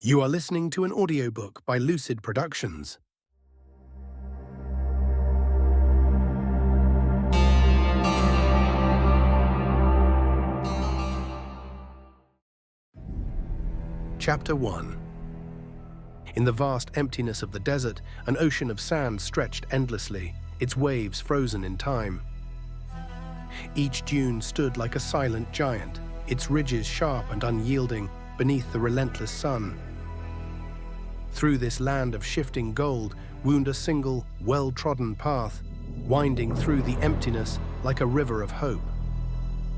You are listening to an audiobook by Lucid Productions. Chapter 1. In the vast emptiness of the desert, an ocean of sand stretched endlessly, its waves frozen in time. Each dune stood like a silent giant, its ridges sharp and unyielding beneath the relentless sun. Through this land of shifting gold wound a single, well-trodden path, winding through the emptiness like a river of hope.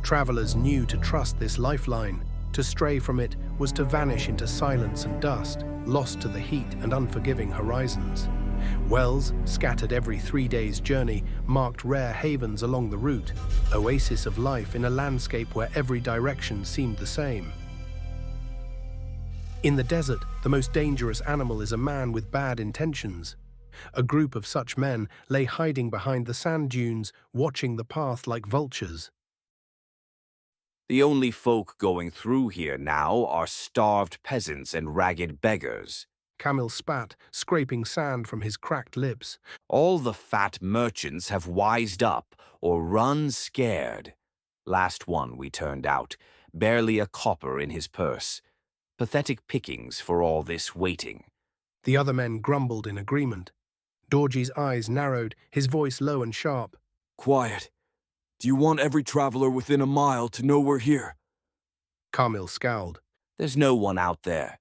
Travelers knew to trust this lifeline. To stray from it was to vanish into silence and dust, lost to the heat and unforgiving horizons. Wells, scattered every 3 days' journey, marked rare havens along the route, oasis of life in a landscape where every direction seemed the same. In the desert, the most dangerous animal is a man with bad intentions. A group of such men lay hiding behind the sand dunes, watching the path like vultures. The only folk going through here now are starved peasants and ragged beggars. Camille spat, scraping sand from his cracked lips. All the fat merchants have wised up or run scared. Last one we turned out, barely a copper in his purse. Pathetic pickings for all this waiting. The other men grumbled in agreement. Dorji's eyes narrowed, his voice low and sharp. Quiet. Do you want every traveler within a mile to know we're here? Camille scowled. There's no one out there.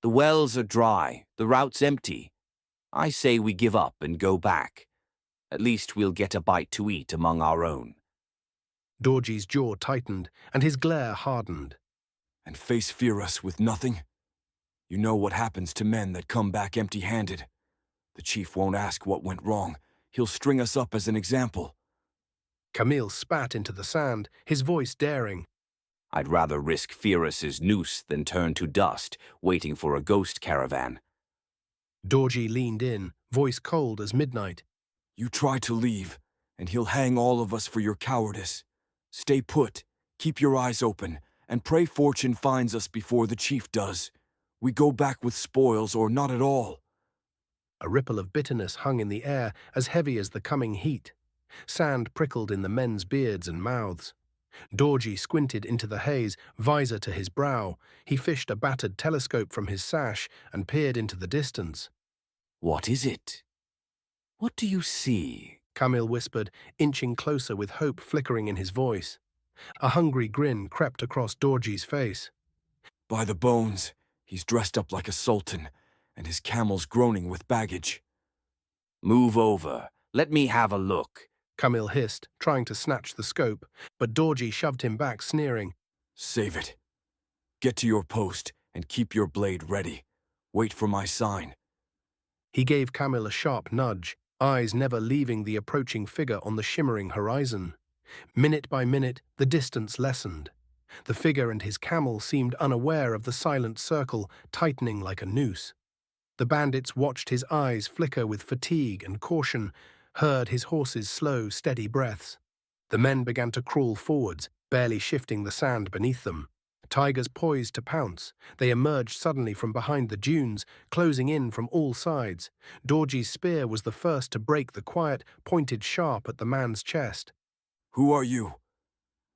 The wells are dry, the route's empty. I say we give up and go back. At least we'll get a bite to eat among our own. Dorji's jaw tightened, and his glare hardened. And face Firas with nothing? You know what happens to men that come back empty-handed. The chief won't ask what went wrong. He'll string us up as an example. Camille spat into the sand, his voice daring. I'd rather risk Firas's noose than turn to dust, waiting for a ghost caravan. Dorji leaned in, voice cold as midnight. You try to leave, and he'll hang all of us for your cowardice. Stay put, keep your eyes open, and pray fortune finds us before the chief does. We go back with spoils or not at all. A ripple of bitterness hung in the air, as heavy as the coming heat. Sand prickled in the men's beards and mouths. Dorji squinted into the haze, visor to his brow. He fished a battered telescope from his sash and peered into the distance. What is it? What do you see? Camille whispered, inching closer with hope flickering in his voice. A hungry grin crept across Dorji's face. By the bones, he's dressed up like a sultan, and his camel's groaning with baggage. Move over. Let me have a look. Camille hissed, trying to snatch the scope, but Dorji shoved him back, sneering. Save it. Get to your post and keep your blade ready. Wait for my sign. He gave Camille a sharp nudge, eyes never leaving the approaching figure on the shimmering horizon. Minute by minute, the distance lessened. The figure and his camel seemed unaware of the silent circle tightening like a noose. The bandits watched his eyes flicker with fatigue and caution, heard his horse's slow, steady breaths. The men began to crawl forwards, barely shifting the sand beneath them. Tigers poised to pounce. They emerged suddenly from behind the dunes, closing in from all sides. Dorji's spear was the first to break the quiet, pointed sharp at the man's chest. Who are you?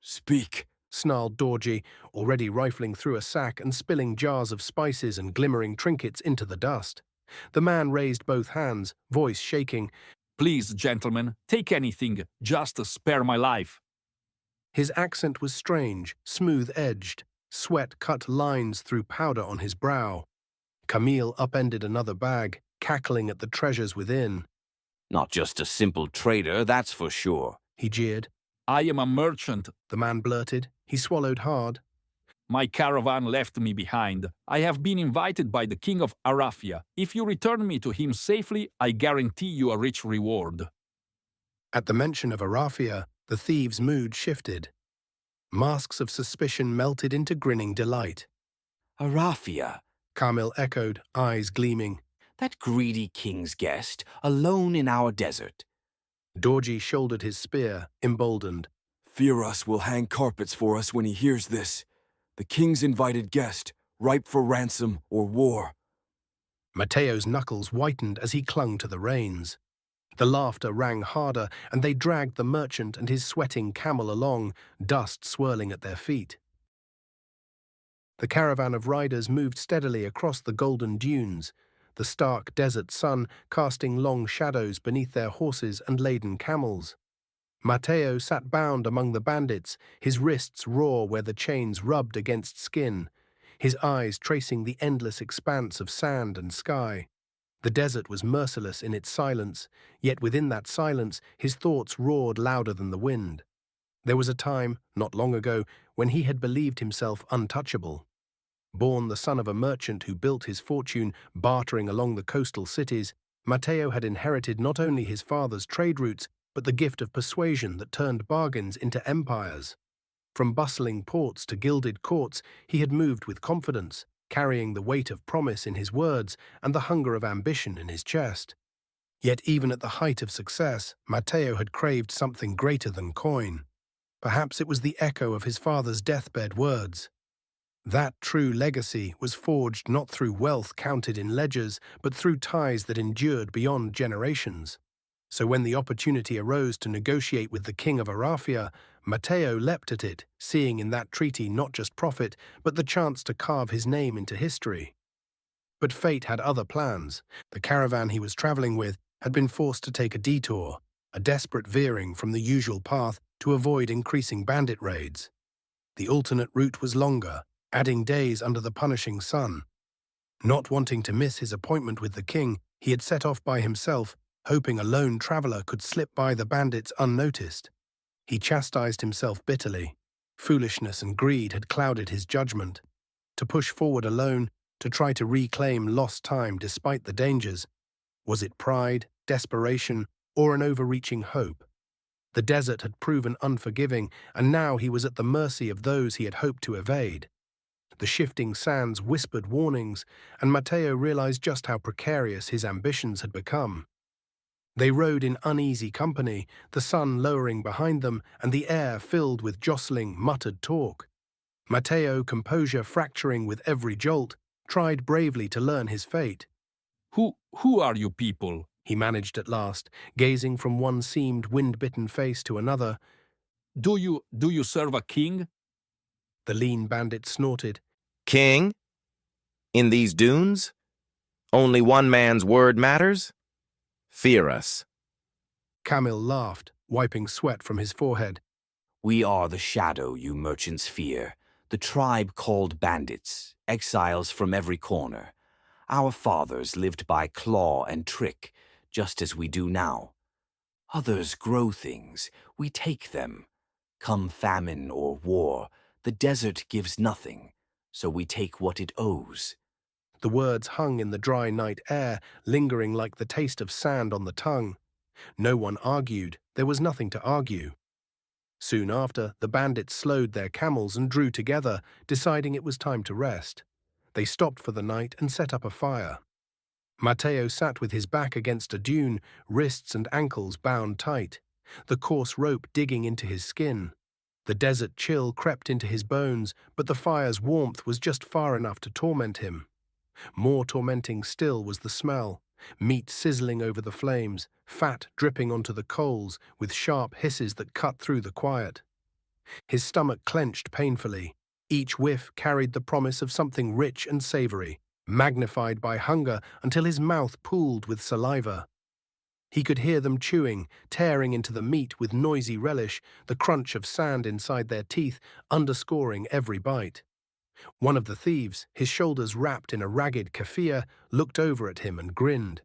Speak, snarled Dorji, already rifling through a sack and spilling jars of spices and glimmering trinkets into the dust. The man raised both hands, voice shaking. Please, gentlemen, take anything, just spare my life. His accent was strange, smooth-edged. Sweat cut lines through powder on his brow. Camille upended another bag, cackling at the treasures within. Not just a simple trader, that's for sure. He jeered. I am a merchant, the man blurted. He swallowed hard. My caravan left me behind. I have been invited by the king of Arafia. If you return me to him safely, I guarantee you a rich reward. At the mention of Arafia, the thieves' mood shifted. Masks of suspicion melted into grinning delight. Arafia, Camille echoed, eyes gleaming. That greedy king's guest, alone in our desert. Dorji shouldered his spear, emboldened. Firas will hang carpets for us when he hears this. The king's invited guest, ripe for ransom or war. Matteo's knuckles whitened as he clung to the reins. The laughter rang harder, and they dragged the merchant and his sweating camel along, dust swirling at their feet. The caravan of riders moved steadily across the golden dunes, the stark desert sun casting long shadows beneath their horses and laden camels. Matteo sat bound among the bandits, his wrists raw where the chains rubbed against skin, his eyes tracing the endless expanse of sand and sky. The desert was merciless in its silence, yet within that silence his thoughts roared louder than the wind. There was a time, not long ago, when he had believed himself untouchable. Born the son of a merchant who built his fortune bartering along the coastal cities, Matteo had inherited not only his father's trade routes, but the gift of persuasion that turned bargains into empires. From bustling ports to gilded courts, he had moved with confidence, carrying the weight of promise in his words and the hunger of ambition in his chest. Yet even at the height of success, Matteo had craved something greater than coin. Perhaps it was the echo of his father's deathbed words. That true legacy was forged not through wealth counted in ledgers, but through ties that endured beyond generations. So when the opportunity arose to negotiate with the king of Arafia, Matteo leapt at it, seeing in that treaty not just profit, but the chance to carve his name into history. But fate had other plans. The caravan he was traveling with had been forced to take a detour, a desperate veering from the usual path to avoid increasing bandit raids. The alternate route was longer, adding days under the punishing sun. Not wanting to miss his appointment with the king, he had set off by himself, hoping a lone traveler could slip by the bandits unnoticed. He chastised himself bitterly. Foolishness and greed had clouded his judgment. To push forward alone, to try to reclaim lost time despite the dangers. Was it pride, desperation, or an overreaching hope? The desert had proven unforgiving, and now he was at the mercy of those he had hoped to evade. The shifting sands whispered warnings, and Matteo realized just how precarious his ambitions had become. They rode in uneasy company, the sun lowering behind them and the air filled with jostling, muttered talk. Matteo, composure fracturing with every jolt, tried bravely to learn his fate. Who are you people? He managed at last, gazing from one seamed wind-bitten face to another. Do you serve a king? The lean bandit snorted. King? In these dunes? Only one man's word matters? Firas. Camille laughed, wiping sweat from his forehead. We are the shadow you merchants fear, the tribe called bandits, exiles from every corner. Our fathers lived by claw and trick, just as we do now. Others grow things, we take them. Come famine or war, the desert gives nothing, so we take what it owes. The words hung in the dry night air, lingering like the taste of sand on the tongue. No one argued, there was nothing to argue. Soon after, the bandits slowed their camels and drew together, deciding it was time to rest. They stopped for the night and set up a fire. Matteo sat with his back against a dune, wrists and ankles bound tight, the coarse rope digging into his skin. The desert chill crept into his bones, but the fire's warmth was just far enough to torment him. More tormenting still was the smell, meat sizzling over the flames, fat dripping onto the coals with sharp hisses that cut through the quiet. His stomach clenched painfully. Each whiff carried the promise of something rich and savory, magnified by hunger until his mouth pooled with saliva. He could hear them chewing, tearing into the meat with noisy relish, the crunch of sand inside their teeth underscoring every bite. One of the thieves, his shoulders wrapped in a ragged keffiyeh, looked over at him and grinned.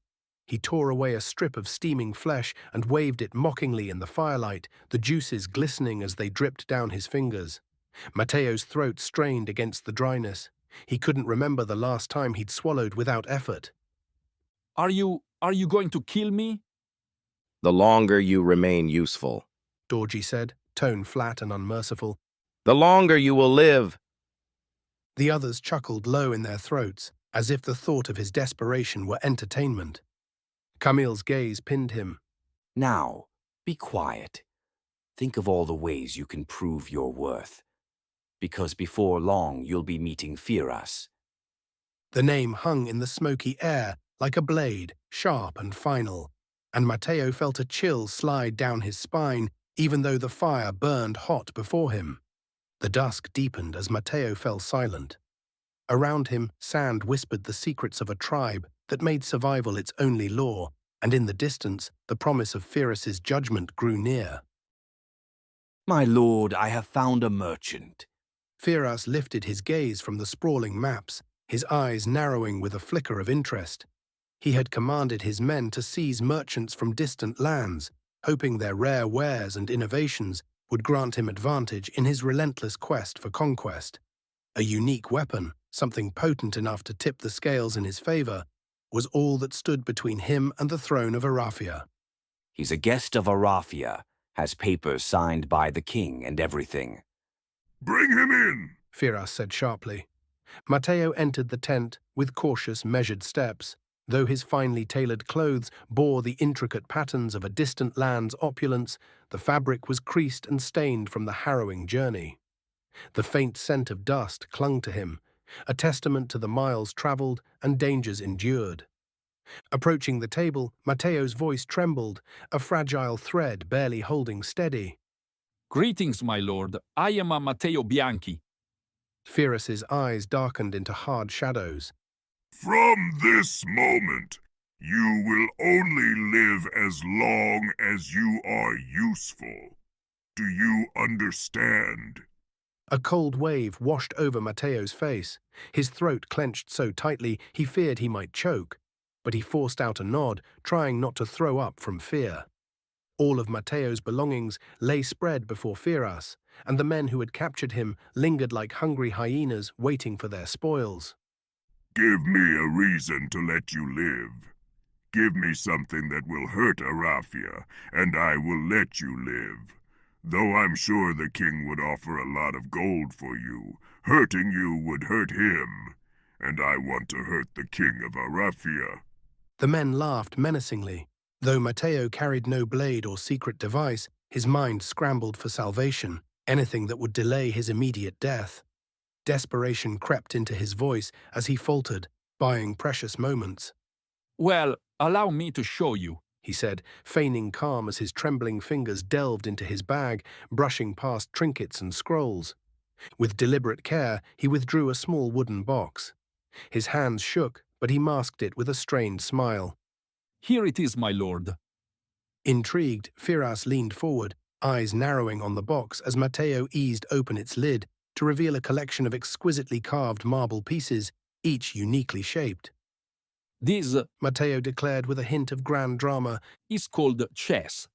He tore away a strip of steaming flesh and waved it mockingly in the firelight, the juices glistening as they dripped down his fingers. Matteo's throat strained against the dryness. He couldn't remember the last time he'd swallowed without effort. Are you going to kill me? The longer you remain useful, Dorji said, tone flat and unmerciful. the longer you will live. The others chuckled low in their throats, as if the thought of his desperation were entertainment. Camille's gaze pinned him. Now, be quiet. Think of all the ways you can prove your worth. Because before long you'll be meeting Firas, The name hung in the smoky air like a blade, sharp and final, and Matteo felt a chill slide down his spine, even though the fire burned hot before him. The dusk deepened as Matteo fell silent. Around him, sand whispered the secrets of a tribe that made survival its only law, and in the distance, the promise of Firas's judgment grew near. My lord, I have found a merchant. Firas lifted his gaze from the sprawling maps, his eyes narrowing with a flicker of interest. He had commanded his men to seize merchants from distant lands, hoping their rare wares and innovations would grant him advantage in his relentless quest for conquest. A unique weapon, something potent enough to tip the scales in his favor, was all that stood between him and the throne of Arafia. He's a guest of Arafia, has papers signed by the king and everything. Bring him in, Firas said sharply. Matteo entered the tent with cautious, measured steps. Though his finely tailored clothes bore the intricate patterns of a distant land's opulence, the fabric was creased and stained from the harrowing journey. The faint scent of dust clung to him, a testament to the miles traveled and dangers endured. Approaching the table, Matteo's voice trembled, a fragile thread barely holding steady. Greetings, my lord. I am Matteo Bianchi. Firas's eyes darkened into hard shadows. From this moment, you will only live as long as you are useful. Do you understand? A cold wave washed over Matteo's face. His throat clenched so tightly he feared he might choke, but he forced out a nod, trying not to throw up from fear. All of Matteo's belongings lay spread before Firas, and the men who had captured him lingered like hungry hyenas waiting for their spoils. Give me a reason to let you live. Give me something that will hurt Arafia, and I will let you live. Though I'm sure the king would offer a lot of gold for you, hurting you would hurt him, and I want to hurt the king of Arafia. The men laughed menacingly. Though Matteo carried no blade or secret device, his mind scrambled for salvation, anything that would delay his immediate death. Desperation crept into his voice as he faltered, buying precious moments. Well, allow me to show you, he said, feigning calm as his trembling fingers delved into his bag, brushing past trinkets and scrolls. With deliberate care, he withdrew a small wooden box. His hands shook, but he masked it with a strained smile. Here it is, my lord. Intrigued, Firas leaned forward, eyes narrowing on the box as Matteo eased open its lid to reveal a collection of exquisitely carved marble pieces, each uniquely shaped. This Matteo declared with a hint of grand drama, is called chess.